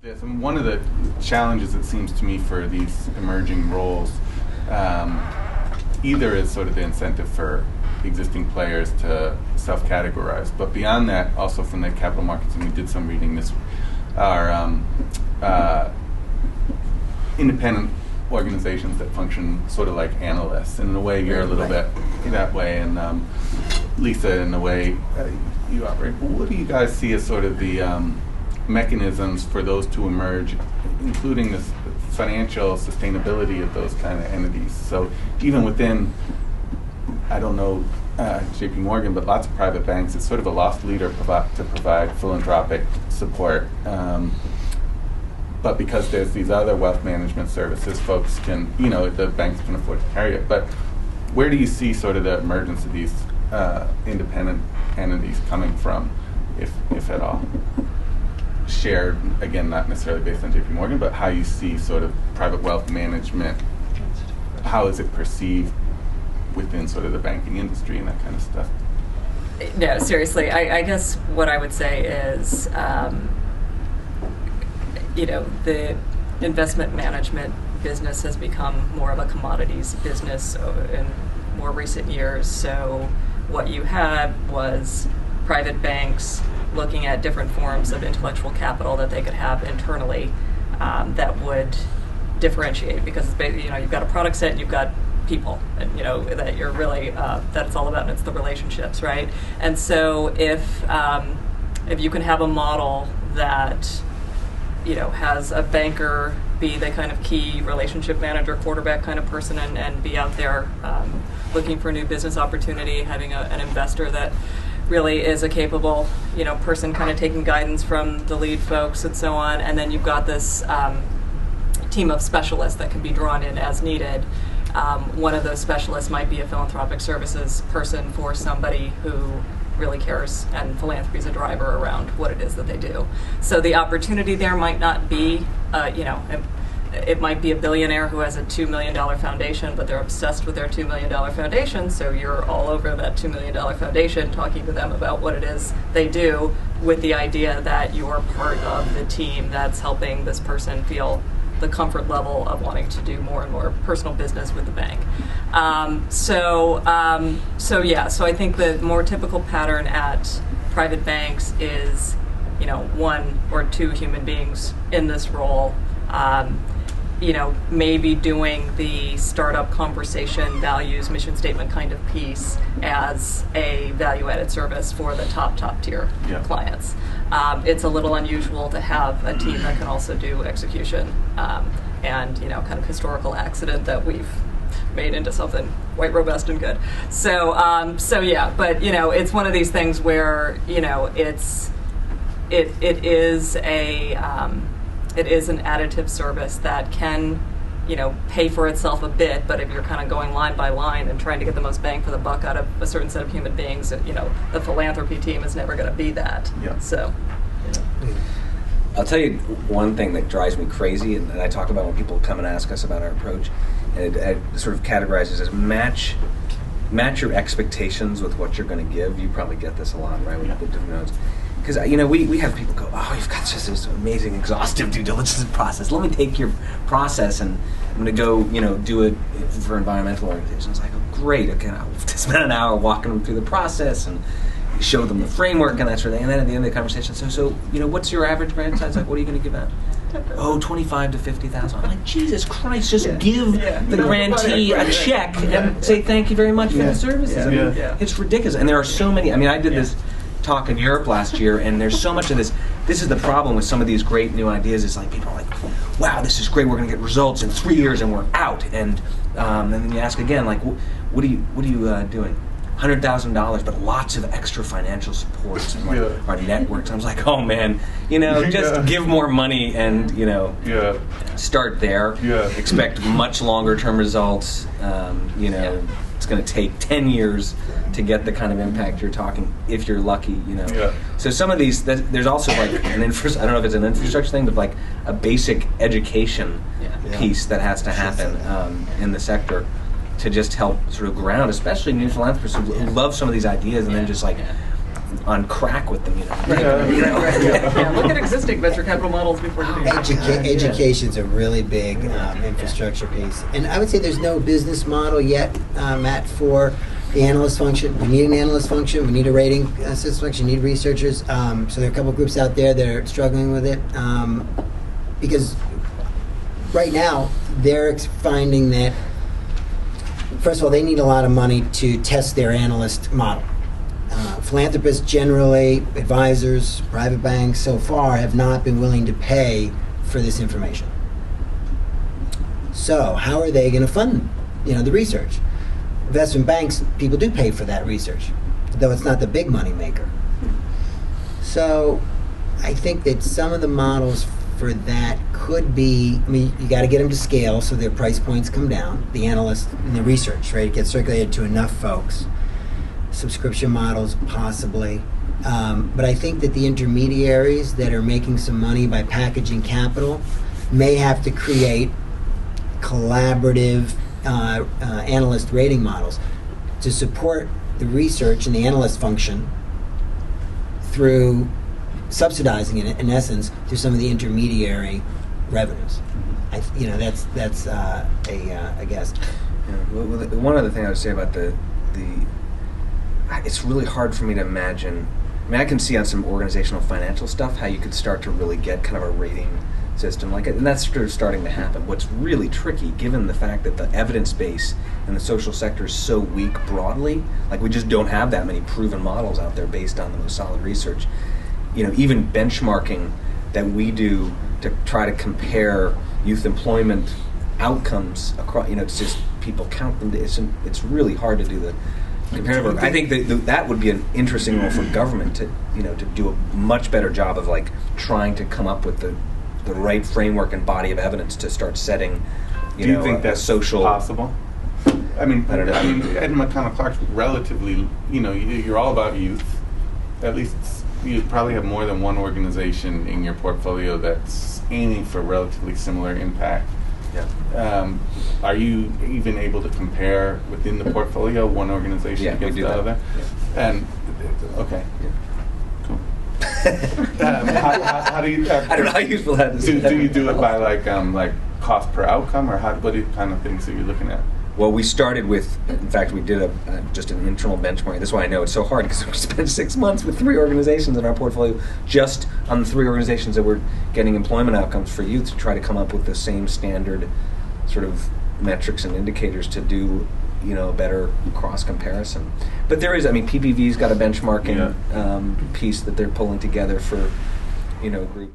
Yes, and one of the challenges, it seems to me, for these emerging roles, either is sort of the incentive for existing players to self-categorize, but beyond that, also from the capital markets, and we did some reading this, are independent organizations that function sort of like analysts. And in a way, you're a little bit that way, and Lisa, in a way, you operate. What do you guys see as sort of the mechanisms for those to emerge, including the financial sustainability of those kind of entities? So even within, I don't know, JPMorgan, but lots of private banks, it's sort of a lost leader to provide philanthropic support. But because there's these other wealth management services, folks can, the banks can afford to carry it. But where do you see sort of the emergence of these independent entities coming from, if at all? Shared, again, not necessarily based on JPMorgan, but how you see sort of private wealth management, how is it perceived within sort of the banking industry and that kind of stuff? No, seriously, I guess what I would say is, the investment management business has become more of a commodities business in more recent years. So what you had was private banks looking at different forms of intellectual capital that they could have internally that would differentiate, because you've got a product set and you've got people, and that you're really that's all about, and it's the relationships, right? And so if you can have a model that has a banker be the kind of key relationship manager, quarterback kind of person, and be out there looking for new business opportunity, having an investor that really is a capable, person kind of taking guidance from the lead folks and so on, and then you've got this team of specialists that can be drawn in as needed. One of those specialists might be a philanthropic services person for somebody who really cares, and philanthropy is a driver around what it is that they do. So the opportunity there might not be, it might be a billionaire who has a $2 million foundation, but they're obsessed with their $2 million foundation, so you're all over that $2 million foundation talking to them about what it is they do, with the idea that you're part of the team that's helping this person feel the comfort level of wanting to do more and more personal business with the bank. So I think the more typical pattern at private banks is, one or two human beings in this role, maybe doing the startup conversation, values, mission statement kind of piece as a value-added service for the top tier clients. It's a little unusual to have a team that can also do execution, and kind of historical accident that we've made into something quite robust and good. So but it's one of these things where it is an additive service that can, pay for itself a bit, but if you're kind of going line by line and trying to get the most bang for the buck out of a certain set of human beings, the philanthropy team is never going to be that. Yeah. So, I'll tell you one thing that drives me crazy, and I talk about when people come and ask us about our approach, and it sort of categorizes as match your expectations with what you're going to give. You probably get this a lot, right, with different notes. Because, we have people go, oh, you've got just this amazing, exhaustive due diligence process. Let me take your process, and I'm going to go, do it for environmental organizations. I go, great, okay, I'll spend an hour walking them through the process and show them the framework and that sort of thing. And then at the end of the conversation, so what's your average grant size? Like, what are you going to give out? Oh, 25 to 50,000. I'm like, Jesus Christ, just give the grantee a check and say thank you very much for the services. I mean, it's ridiculous. And there are so many. I did this talk in Europe last year, and there's so much of this. This is the problem with some of these great new ideas. It's like people are like, wow, this is great. We're going to get results in 3 years, and we're out. And then you ask again, like, what are you doing? $100,000, but lots of extra financial supports and our networks. I was like, oh man, just give more money and start there. Expect much longer term results. It's going to take 10 years to get the kind of impact you're talking, if you're lucky. So some of these, there's also like I don't know if it's an infrastructure thing, but like a basic education piece that has to happen in the sector, to just help sort of ground, especially new philanthropists who love some of these ideas, and then just like on crack with them, Yeah, look at existing venture capital models before you do that. Education's a really big infrastructure piece. And I would say there's no business model yet, Matt, for the analyst function. We need an analyst function. We need a rating system function. We need researchers. So there are a couple of groups out there that are struggling with it because right now they're finding that, first of all, they need a lot of money to test their analyst model. Philanthropists generally, advisors, private banks so far have not been willing to pay for this information. So how are they going to fund the research? Investment banks, people do pay for that research, though it's not the big money maker. So I think that some of the models for that could be, you got to get them to scale so their price points come down, the analysts and the research, right? It gets circulated to enough folks. Subscription models, possibly. But I think that the intermediaries that are making some money by packaging capital may have to create collaborative analyst rating models to support the research and the analyst function through subsidizing it, in essence, through some of the intermediary revenues. That's a guess. Yeah, well, one other thing I would say about the it's really hard for me to imagine. I mean, I can see on some organizational financial stuff how you could start to really get kind of a rating system like it, and that's sort of starting to happen. What's really tricky, given the fact that the evidence base in the social sector is so weak broadly, like we just don't have that many proven models out there based on the most solid research. Even benchmarking that we do to try to compare youth employment outcomes across, it's just people count them. It's really hard to do the comparative work. I think that would be an interesting role for government to do a much better job of like trying to come up with the right framework and body of evidence to start setting. Do you think that's social possible? I mean, Edna McConnell Clark's relatively, you're all about youth. At least you probably have more than one organization in your portfolio that's aiming for relatively similar impact. Yeah. Are you even able to compare within the portfolio one organization against the other? Yeah. And okay. Yeah. Cool. How do you? I don't know how useful that is. Do you do it by like cost per outcome, or what kind of things are you looking at? Well, we started with, in fact, we did just an internal benchmarking. That's why I know it's so hard, because we spent 6 months with 3 organizations in our portfolio just on the 3 organizations that were getting employment outcomes for youth to try to come up with the same standard sort of metrics and indicators to do, a better cross comparison. But there is, PPV's got a benchmarking piece that they're pulling together for, groups.